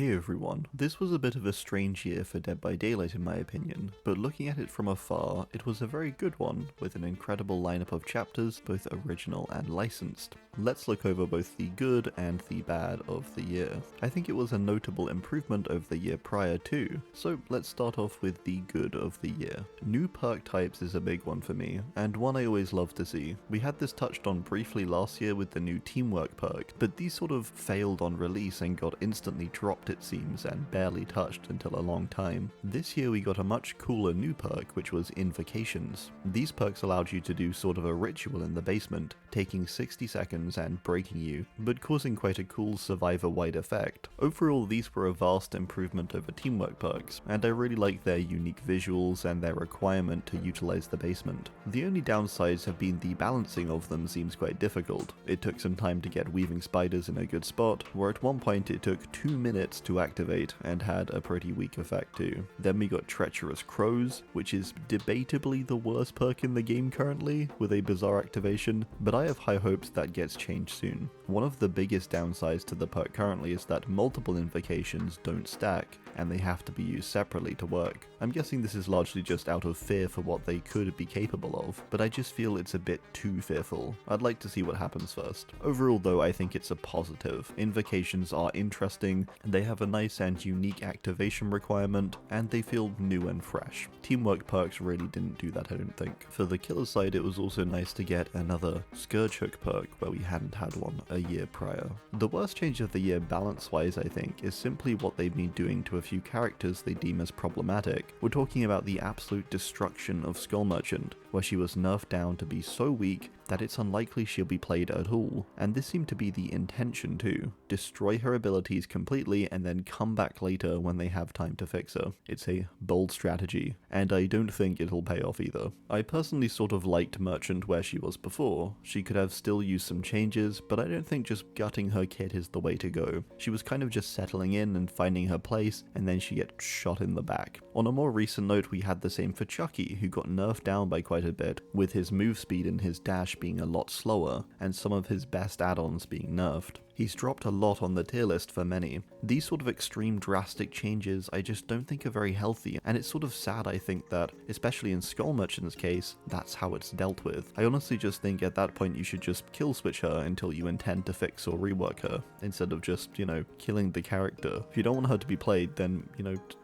Hey everyone, this was a bit of a strange year for Dead by Daylight in my opinion, but looking at it from afar, it was a very good one, with an incredible lineup of chapters, both original and licensed. Let's look over both the good and the bad of the year. I think it was a notable improvement over the year prior too, so let's start off with the good of the year. New perk types is a big one for me, and one I always love to see. We had this touched on briefly last year with the new teamwork perk, but these sort of failed on release and got instantly dropped it seems, and barely touched until a long time. This year we got a much cooler new perk, which was Invocations. These perks allowed you to do sort of a ritual in the basement, taking 60 seconds and breaking you, but causing quite a cool survivor-wide effect. Overall, these were a vast improvement over teamwork perks, and I really like their unique visuals and their requirement to utilize the basement. The only downsides have been the balancing of them seems quite difficult. It took some time to get weaving spiders in a good spot, where at one point it took 2 minutes to activate and had a pretty weak effect too. Then we got Treacherous Crows, which is debatably the worst perk in the game currently, with a bizarre activation, but I have high hopes that gets changed soon. One of the biggest downsides to the perk currently is that multiple invocations don't stack, and they have to be used separately to work. I'm guessing this is largely just out of fear for what they could be capable of, but I just feel it's a bit too fearful. I'd like to see what happens first. Overall though, I think it's a positive. Invocations are interesting, they have a nice and unique activation requirement, and they feel new and fresh. Teamwork perks really didn't do that, I don't think. For the killer side, it was also nice to get another Scourge Hook perk where we hadn't had one a year prior. The worst change of the year balance-wise, I think, is simply what they've been doing to a few characters they deem as problematic. We're talking about the absolute destruction of Skull Merchant, where she was nerfed down to be so weak that it's unlikely she'll be played at all, and this seemed to be the intention too. Destroy her abilities completely and then come back later when they have time to fix her. It's a bold strategy, and I don't think it'll pay off either. I personally sort of liked Merchant where she was before. She could have still used some changes, but I don't think just gutting her kit is the way to go. She was kind of just settling in and finding her place, and then she gets shot in the back. On a more recent note, we had the same for Chucky, who got nerfed down by quite a bit, with his move speed and his dash being a lot slower, and some of his best add-ons being nerfed. He's dropped a lot on the tier list for many. These sort of extreme drastic changes I just don't think are very healthy, and it's sort of sad I think that, especially in Skull Merchant's case, that's how it's dealt with. I honestly just think at that point you should just kill switch her until you intend to fix or rework her, instead of just, killing the character. If you don't want her to be played, then,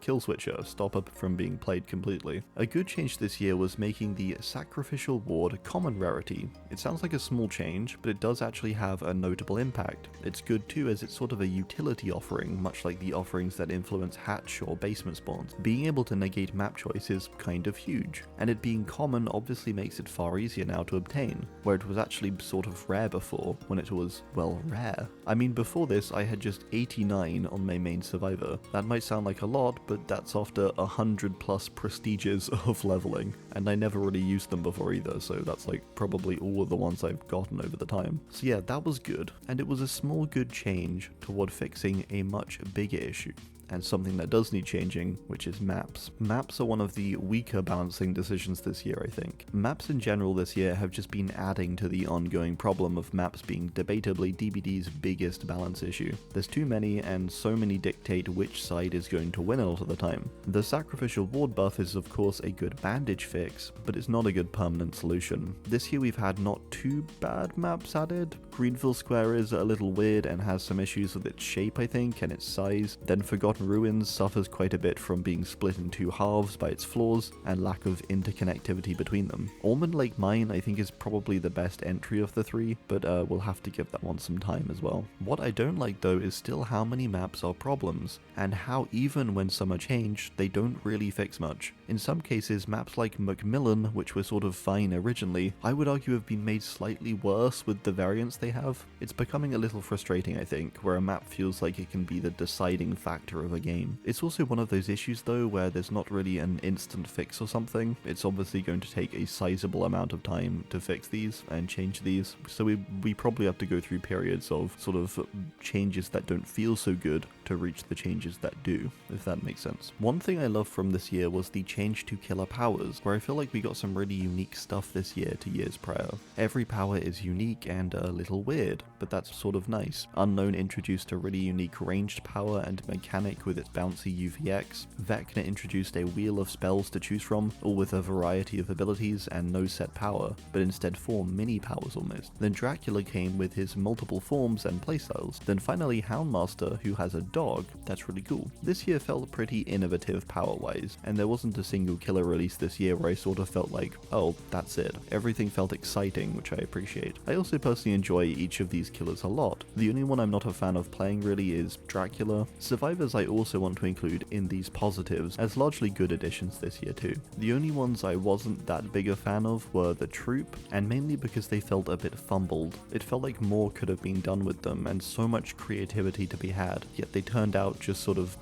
kill switch her, stop her from being played completely. A good change this year was making the Sacrificial Ward a common rarity. It sounds like a small change, but it does actually have a notable impact. It's good too as it's sort of a utility offering, much like the offerings that influence hatch or basement spawns. Being able to negate map choice is kind of huge, and it being common obviously makes it far easier now to obtain, where it was actually sort of rare before, when it was, well, rare. I mean, before this I had just 89 on my main survivor. That might sound like a lot, but that's after 100 plus prestiges of leveling, and I never really used them before either, so that's like probably all of the ones I've gotten over the time. So yeah, that was good, and it was a small good change toward fixing a much bigger issue. And something that does need changing, which is maps. Maps are one of the weaker balancing decisions this year, I think. Maps in general this year have just been adding to the ongoing problem of maps being debatably DBD's biggest balance issue. There's too many, and so many dictate which side is going to win a lot of the time. The Sacrificial Ward buff is of course a good bandage fix, but it's not a good permanent solution. This year we've had not too bad maps added. Greenville Square is a little weird and has some issues with its shape I think, and its size. Then Forgotten Ruins suffers quite a bit from being split in two halves by its floors and lack of interconnectivity between them. Almond Lake Mine I think is probably the best entry of the three, but we'll have to give that one some time as well. What I don't like though is still how many maps are problems, and how even when some are changed, they don't really fix much. In some cases, maps like Macmillan, which were sort of fine originally, I would argue have been made slightly worse with the variants they have. It's becoming a little frustrating I think, where a map feels like it can be the deciding factor of a game. It's also one of those issues though where there's not really an instant fix or something. It's obviously going to take a sizable amount of time to fix these and change these, so we probably have to go through periods of sort of changes that don't feel so good to reach the changes that do, if that makes sense. One thing I love from this year was the change to killer powers, where I feel like we got some really unique stuff this year to years prior. Every power is unique and a little weird, but that's sort of nice. Unknown introduced a really unique ranged power and mechanic with its bouncy UVX. Vecna introduced a wheel of spells to choose from, all with a variety of abilities and no set power, but instead 4 mini powers almost. Then Dracula came with his multiple forms and playstyles. Then finally Houndmaster, who has a dog. That's really cool. This year felt pretty innovative power-wise, and there wasn't a single killer release this year where I sort of felt like, oh, that's it. Everything felt exciting, which I appreciate. I also personally enjoy each of these killers a lot. The only one I'm not a fan of playing really is Dracula. Survivors I also want to include in these positives as largely good additions this year too. The only ones I wasn't that big a fan of were the Troop, and mainly because they felt a bit fumbled. It felt like more could have been done with them and so much creativity to be had, yet they turned out just sort of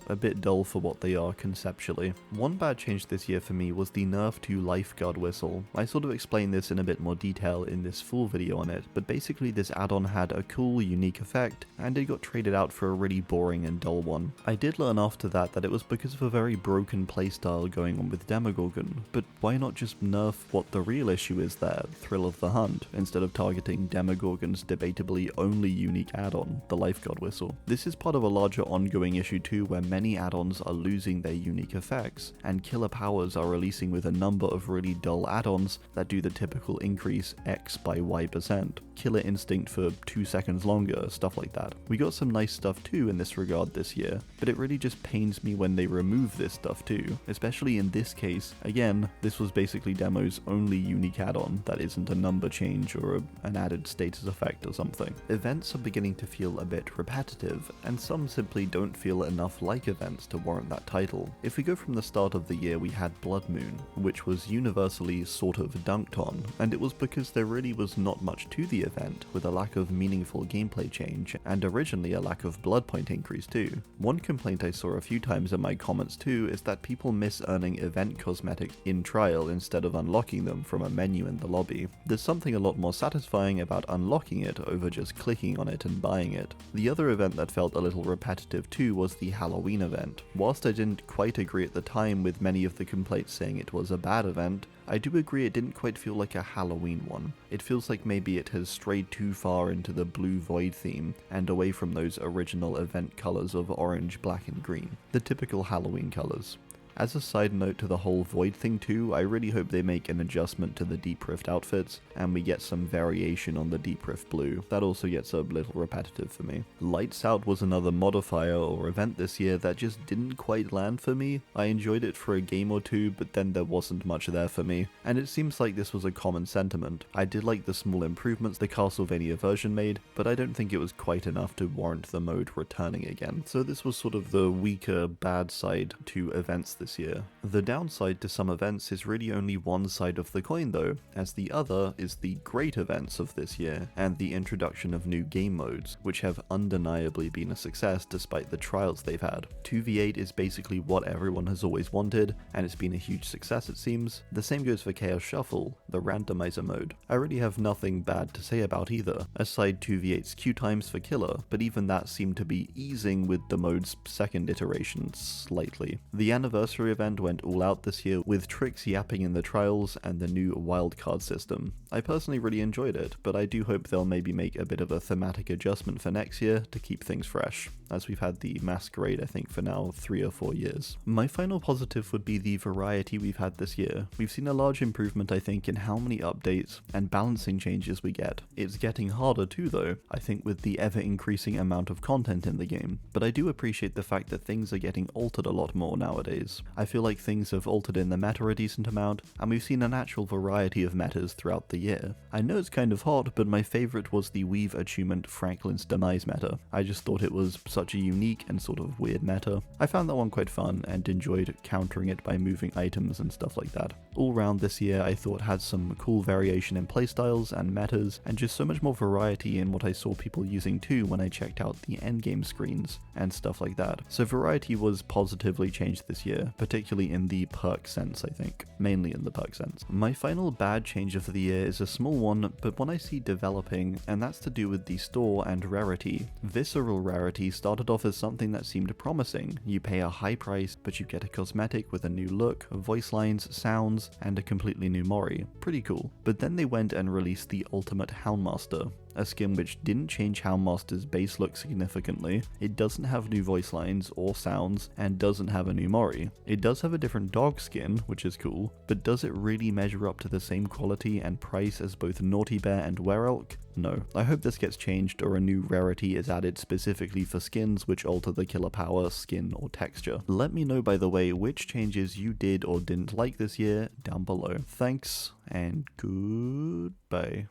a bit dull for what they are conceptually. One bad change this year for me was the nerf to Lifeguard Whistle. I sort of explained this in a bit more detail in this full video on it, but basically this add-on had a cool, unique effect, and it got traded out for a really boring and dull one. I did learn after that it was because of a very broken playstyle going on with Demogorgon, but why not just nerf what the real issue is there, Thrill of the Hunt, instead of targeting Demogorgon's debatably only unique add-on, the Lifeguard Whistle. This is part of a larger ongoing issue too, where many add-ons are losing their unique effects, and killer powers are releasing with a number of really dull add-ons that do the typical increase X by Y%. Killer Instinct for 2 seconds longer, stuff like that. We got some nice stuff too in this regard this year, but it really just pains me when they remove this stuff too, especially in this case. Again, this was basically Demo's only unique add-on that isn't a number change or an added status effect or something. Events are beginning to feel a bit repetitive, and some simply don't feel enough like events to warrant that title. If we go from the start of the year, we had Blood Moon, which was universally sort of dunked on, and it was because there really was not much to the event, with a lack of meaningful gameplay change, and originally a lack of blood point increase too. One complaint I saw a few times in my comments too is that people miss earning event cosmetics in trial instead of unlocking them from a menu in the lobby. There's something a lot more satisfying about unlocking it over just clicking on it and buying it. The other event that felt a little repetitive too was the Halloween event. Whilst I didn't quite agree at the time with many of the complaints saying it was a bad event, I do agree it didn't quite feel like a Halloween one. It feels like maybe it has strayed too far into the blue void theme and away from those original event colours of orange, black and green, the typical Halloween colours. As a side note to the whole Void thing too, I really hope they make an adjustment to the Deep Rift outfits, and we get some variation on the Deep Rift blue. That also gets a little repetitive for me. Lights Out was another modifier or event this year that just didn't quite land for me. I enjoyed it for a game or two, but then there wasn't much there for me, and it seems like this was a common sentiment. I did like the small improvements the Castlevania version made, but I don't think it was quite enough to warrant the mode returning again. So this was sort of the weaker, bad side to events this year. The downside to some events is really only one side of the coin though, as the other is the great events of this year, and the introduction of new game modes, which have undeniably been a success despite the trials they've had. 2v8 is basically what everyone has always wanted, and it's been a huge success it seems. The same goes for Chaos Shuffle, the randomizer mode. I really have nothing bad to say about either, aside 2v8's queue times for Killer, but even that seemed to be easing with the mode's second iteration slightly. The anniversary event went all out this year with tricks yapping in the trials and the new wildcard system. I personally really enjoyed it, but I do hope they'll maybe make a bit of a thematic adjustment for next year to keep things fresh, as we've had the Masquerade I think for now 3 or 4 years. My final positive would be the variety we've had this year. We've seen a large improvement I think in how many updates and balancing changes we get. It's getting harder too though, I think with the ever increasing amount of content in the game, but I do appreciate the fact that things are getting altered a lot more nowadays. I feel like things have altered in the meta a decent amount, and we've seen an actual variety of metas throughout the year. I know it's kind of hot, but my favourite was the Weave Attunement Franklin's Demise meta. I just thought it was such a unique and sort of weird meta. I found that one quite fun and enjoyed countering it by moving items and stuff like that. All round this year I thought had some cool variation in playstyles and metas, and just so much more variety in what I saw people using too when I checked out the endgame screens and stuff like that. So variety was positively changed this year, particularly in the perk sense, I think. Mainly in the perk sense. My final bad change of the year is a small one, but one I see developing, and that's to do with the store and rarity. Visceral rarity started off as something that seemed promising. You pay a high price, but you get a cosmetic with a new look, voice lines, sounds, and a completely new Mori. Pretty cool. But then they went and released the Ultimate Houndmaster, a skin which didn't change Houndmaster's base look significantly, it doesn't have new voice lines or sounds, and doesn't have a new Mori. It does have a different dog skin, which is cool, but does it really measure up to the same quality and price as both Naughty Bear and Werelk? No. I hope this gets changed or a new rarity is added specifically for skins which alter the killer power, skin, or texture. Let me know, by the way, which changes you did or didn't like this year down below. Thanks, and goodbye.